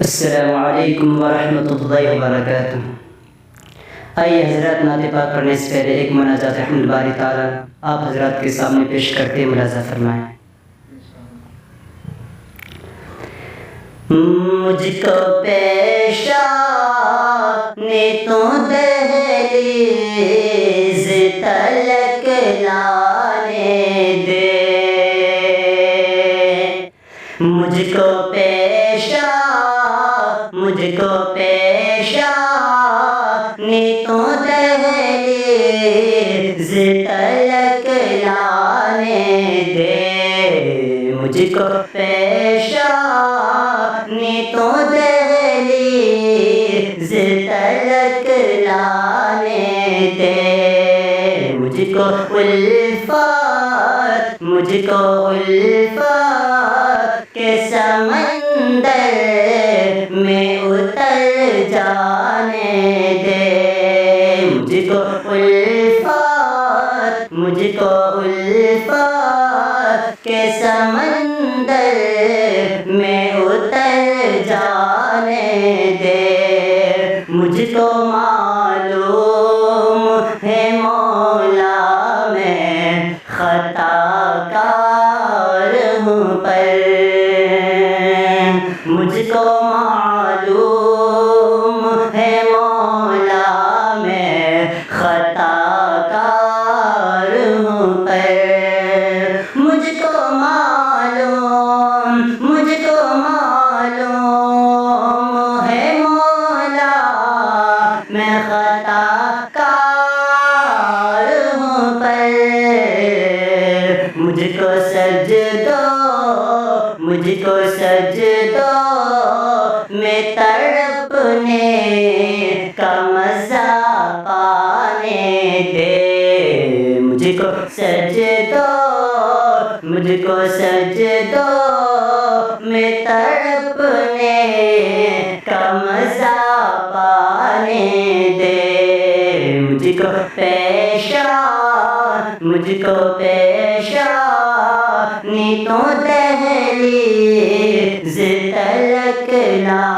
السلام علیکم ورحمۃ اللہ وبرکاتہ۔ آئیے حضرات، نعت پاک پڑھنے سے پہلے ایک مناجات رحمت الباری تعالیٰ آپ حضرات کے سامنے پیش کرتے ملاحظہ فرمائیں۔ مجھ کو پیشانے تو دہلیز تلک لانے دے، مجھ کو پیشانے تو دہلیز تلک لانے دے، مجھ کو پیشانے تو دہلیز تلک لانے دے، مجھ کو الفت کے سمندر میں اتر جانے دے، مجھ کو الفت کے سمندر میں اتر جانے دے، مجھ کو معلوم ہے مولا میں خطا کار ہوں پر، مجھ کو معلوم ہے مولا میں خطا کار ہوں پر، مجھ کو معلوم ہے مولا میں خطا کار ہوں پر، مجھ کو سجدوں میں تڑپنے کا مزہ پانے دے، مجھ کو سجدوں میں تڑپنے کا مزہ پانے دے، مجھ کو پیشانی تو دہلیز تلک لانے